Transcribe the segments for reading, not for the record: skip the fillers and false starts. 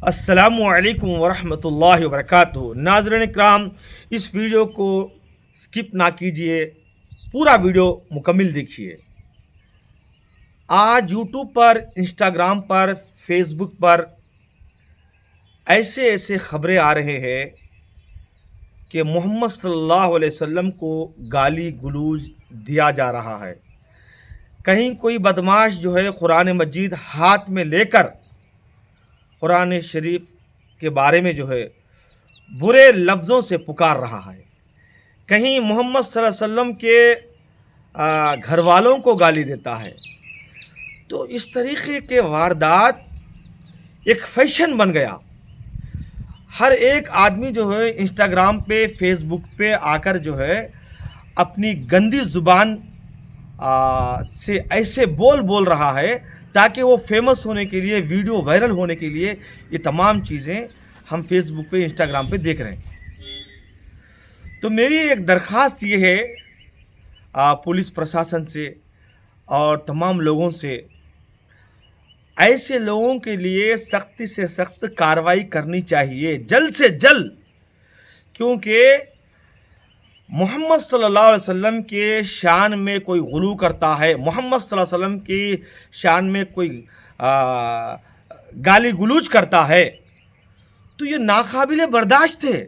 السلام علیکم ورحمۃ اللہ وبرکاتہ۔ ناظرین اکرام، اس ویڈیو کو سکپ نہ کیجیے، پورا ویڈیو مکمل دیکھیے۔ آج یوٹیوب پر، انسٹاگرام پر، فیس بک پر ایسے خبریں آ رہے ہیں کہ محمد صلی اللہ علیہ وسلم کو گالی گلوچ دیا جا رہا ہے۔ کہیں کوئی بدماش جو ہے قرآن مجید ہاتھ میں لے کر قرآن شریف کے بارے میں جو ہے برے لفظوں سے پکار رہا ہے، کہیں محمد صلی اللہ علیہ وسلم کے گھر والوں کو گالی دیتا ہے۔ تو اس طریقے کے واردات ایک فیشن بن گیا۔ ہر ایک آدمی جو ہے انسٹاگرام پہ، فیس بک پہ آ کر جو ہے اپنی گندی زبان سے ایسے بول رہا ہے تاکہ وہ فیمس ہونے کے لیے، ویڈیو وائرل ہونے کے لیے یہ تمام چیزیں ہم فیس بک پہ، انسٹاگرام پہ دیکھ رہے ہیں۔ تو میری ایک درخواست یہ ہے پولیس پرشاسن سے اور تمام لوگوں سے، ایسے لوگوں کے لیے سختی سے سخت کارروائی کرنی چاہیے، جلد سے جلد، کیونکہ محمد صلی اللہ علیہ وسلم کے شان میں کوئی غلو کرتا ہے، محمد صلی اللہ علیہ وسلم کی شان میں کوئی گالی گلوچ کرتا ہے تو یہ ناقابل برداشت ہے۔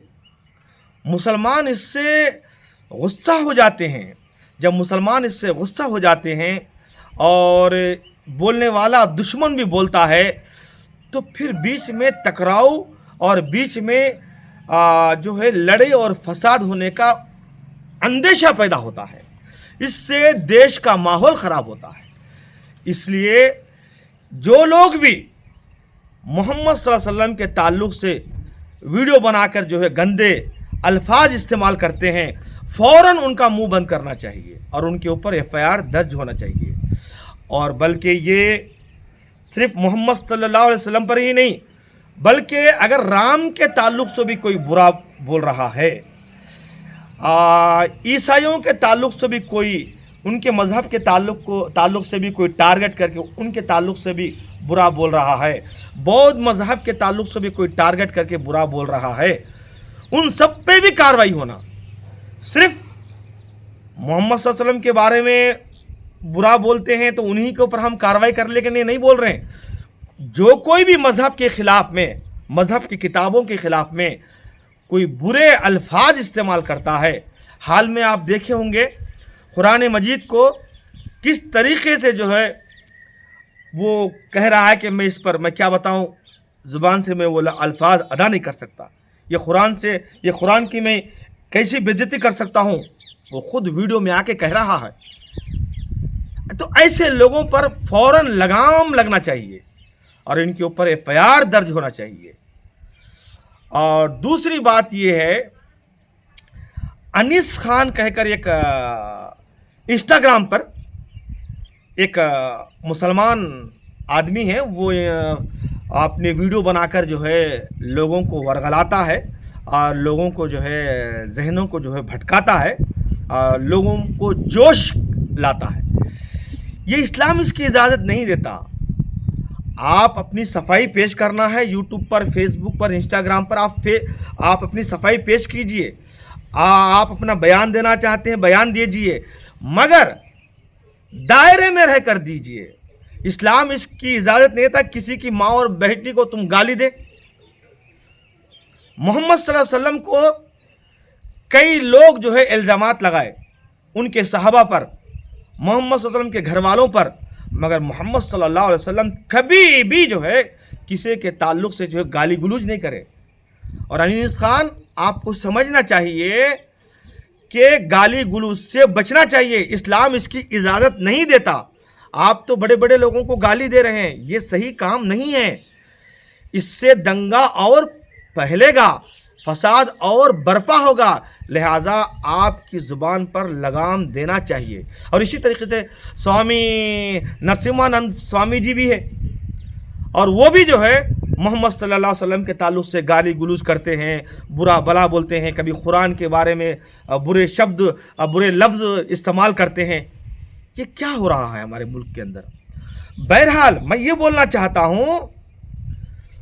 مسلمان اس سے غصہ ہو جاتے ہیں۔ جب مسلمان اس سے غصہ ہو جاتے ہیں اور بولنے والا دشمن بھی بولتا ہے تو پھر بیچ میں ٹکراؤ اور بیچ میں جو ہے لڑائی اور فساد ہونے کا اندیشہ پیدا ہوتا ہے۔ اس سے دیش کا ماحول خراب ہوتا ہے۔ اس لیے جو لوگ بھی محمد صلی اللہ علیہ وسلم کے تعلق سے ویڈیو بنا کر جو ہے گندے الفاظ استعمال کرتے ہیں، فوراً ان کا منہ بند کرنا چاہیے اور ان کے اوپر FIR درج ہونا چاہیے۔ اور بلکہ یہ صرف محمد صلی اللہ علیہ وسلم پر ہی نہیں، بلکہ اگر رام کے تعلق سے بھی کوئی برا بول رہا ہے، عیسائیوں کے تعلق سے بھی کوئی، ان کے مذہب کے تعلق سے بھی کوئی ٹارگٹ کر کے ان کے تعلق سے بھی برا بول رہا ہے، بودھ مذہب کے تعلق سے بھی کوئی ٹارگٹ کر کے برا بول رہا ہے، ان سب پہ بھی کارروائی ہونا۔ صرف محمد صلی اللہ علیہ وسلم کے بارے میں برا بولتے ہیں تو انہی کے اوپر ہم کارروائی کر لیں کہ نہیں بول رہے ہیں۔ جو کوئی بھی مذہب کے خلاف میں، مذہب کی کتابوں کے خلاف میں کوئی برے الفاظ استعمال کرتا ہے، حال میں آپ دیکھے ہوں گے قرآن مجید کو کس طریقے سے جو ہے وہ کہہ رہا ہے کہ میں اس پر میں کیا بتاؤں، زبان سے میں وہ الفاظ ادا نہیں کر سکتا، یہ قرآن کی میں کیسی بے عزتی کر سکتا ہوں، وہ خود ویڈیو میں آ کے کہہ رہا ہے۔ تو ایسے لوگوں پر فوراً لگام لگنا چاہیے اور ان کے اوپر FIR درج ہونا چاہیے۔ اور دوسری بات یہ ہے، انیس خان کہہ کر ایک انسٹاگرام پر ایک مسلمان آدمی ہے، وہ اپنے ویڈیو بنا کر جو ہے لوگوں کو ورغلاتا ہے اور لوگوں کو جو ہے ذہنوں کو جو ہے بھٹکاتا ہے اور لوگوں کو جوش لاتا ہے۔ یہ اسلام اس کی اجازت نہیں دیتا۔ آپ اپنی صفائی پیش کرنا ہے، یوٹیوب پر، فیس بک پر، انسٹاگرام پر آپ اپنی صفائی پیش کیجئے، آپ اپنا بیان دینا چاہتے ہیں بیان دیجئے، مگر دائرے میں رہ کر دیجئے۔ اسلام اس کی اجازت نہیں دیتا کسی کی ماں اور بیٹی کو تم گالی دے۔ محمد صلی اللہ علیہ وسلم کو کئی لوگ جو ہے الزامات لگائے ان کے صحابہ پر، محمد صلی اللہ علیہ وسلم کے گھر والوں پر، مگر محمد صلی اللہ علیہ وسلم کبھی بھی جو ہے کسی کے تعلق سے جو ہے گالی گلوچ نہیں کرے۔ اور انیس خان، آپ کو سمجھنا چاہیے کہ گالی گلوچ سے بچنا چاہیے، اسلام اس کی اجازت نہیں دیتا۔ آپ تو بڑے بڑے لوگوں کو گالی دے رہے ہیں، یہ صحیح کام نہیں ہے۔ اس سے دنگا اور پھیلے گا، فساد اور برپا ہوگا، لہٰذا آپ کی زبان پر لگام دینا چاہیے۔ اور اسی طریقے سے سوامی نرسمہانند سوامی جی بھی ہے، اور وہ بھی جو ہے محمد صلی اللہ علیہ وسلم کے تعلق سے گالی گلوچ کرتے ہیں، برا بلا بولتے ہیں، کبھی قرآن کے بارے میں برے شبد، برے لفظ استعمال کرتے ہیں۔ یہ کیا ہو رہا ہے ہمارے ملک کے اندر؟ بہرحال میں یہ بولنا چاہتا ہوں،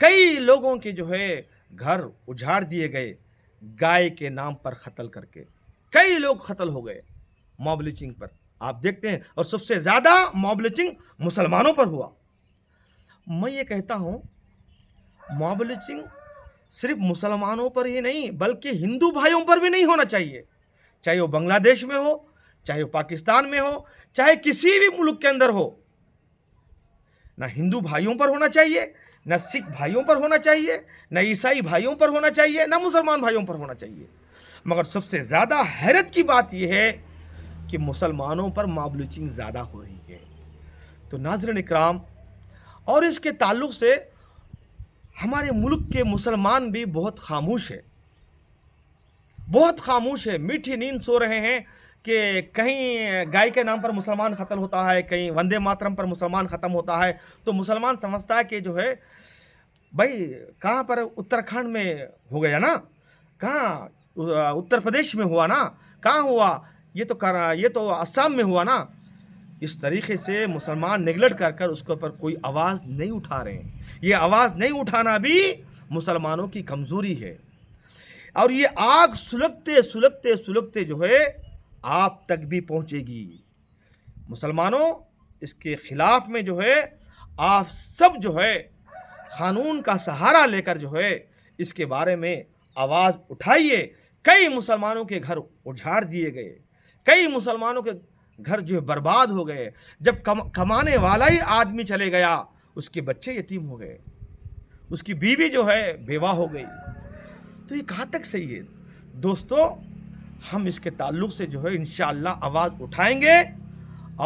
کئی لوگوں کے جو ہے گھر اجاڑ دیے گئے گائے کے نام پر قتل کر کے. کئی لوگ قتل ہو گئے موب لنچنگ پر. آپ دیکھتے ہیں، اور سب سے زیادہ موب لنچنگ مسلمانوں پر ہوا. میں یہ کہتا ہوں موب لنچنگ صرف مسلمانوں پر ہی نہیں بلکہ ہندو بھائیوں پر بھی نہیں ہونا چاہیے، چاہے وہ بنگلہ دیش میں ہو، چاہے وہ پاکستان میں ہو، چاہے کسی بھی ملک کے اندر ہو. نہ ہندو بھائیوں پر ہونا چاہیے، نہ سکھ بھائیوں پر ہونا چاہیے، نہ عیسائی بھائیوں پر ہونا چاہیے، نہ مسلمان بھائیوں پر ہونا چاہیے. مگر سب سے زیادہ حیرت کی بات یہ ہے کہ مسلمانوں پر موب لنچنگ زیادہ ہو رہی ہے. تو ناظرین اکرام، اور اس کے تعلق سے ہمارے ملک کے مسلمان بھی بہت خاموش ہے، بہت خاموش ہے. میٹھی نیند سو رہے ہیں کہ کہیں گائے کے نام پر مسلمان قتل ہوتا ہے، کہیں وندے ماترم پر مسلمان ختم ہوتا ہے، تو مسلمان سمجھتا ہے کہ جو ہے بھائی کہاں پر اتراکھنڈ میں ہو گیا نا، کہاں اتر پردیش میں ہوا نا، کہاں ہوا، یہ تو آسام میں ہوا نا. اس طریقے سے مسلمان نگلیکٹ کر کر اس کے اوپر کوئی آواز نہیں اٹھا رہے ہیں. یہ آواز نہیں اٹھانا بھی مسلمانوں کی کمزوری ہے، اور یہ آگ سلگتے سلگتے سلگتے جو ہے آپ تک بھی پہنچے گی. مسلمانوں، اس کے خلاف میں جو ہے آپ سب جو ہے قانون کا سہارا لے کر جو ہے اس کے بارے میں آواز اٹھائیے. کئی مسلمانوں کے گھر اجاڑ دیے گئے، کئی مسلمانوں کے گھر جو ہے برباد ہو گئے. جب کمانے والا ہی آدمی چلے گیا، اس کے بچے یتیم ہو گئے، اس کی بیوی جو ہے بیوہ ہو گئی. تو یہ کہاں تک صحیح ہے؟ دوستو، ہم اس کے تعلق سے جو ہے انشاءاللہ آواز اٹھائیں گے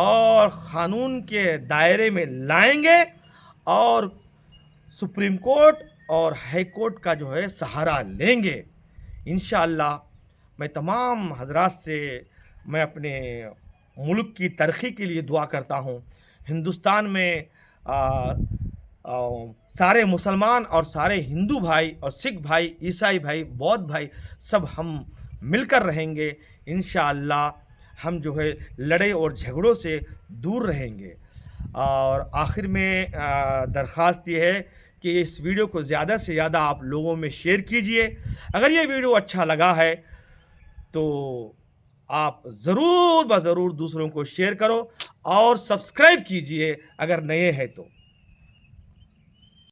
اور قانون کے دائرے میں لائیں گے، اور سپریم کورٹ اور ہائی کورٹ کا جو ہے سہارا لیں گے انشاءاللہ. میں تمام حضرات سے میں اپنے ملک کی ترقی کے لیے دعا کرتا ہوں. ہندوستان میں سارے مسلمان اور سارے ہندو بھائی اور سکھ بھائی، عیسائی بھائی، بودھ بھائی، سب ہم مل کر رہیں گے انشاءاللہ. ہم جو ہے لڑائی اور جھگڑوں سے دور رہیں گے. اور آخر میں درخواست یہ ہے کہ اس ویڈیو کو زیادہ سے زیادہ آپ لوگوں میں شیئر کیجئے. اگر یہ ویڈیو اچھا لگا ہے تو آپ ضرور دوسروں کو شیئر کرو، اور سبسکرائب کیجئے اگر نئے ہیں تو.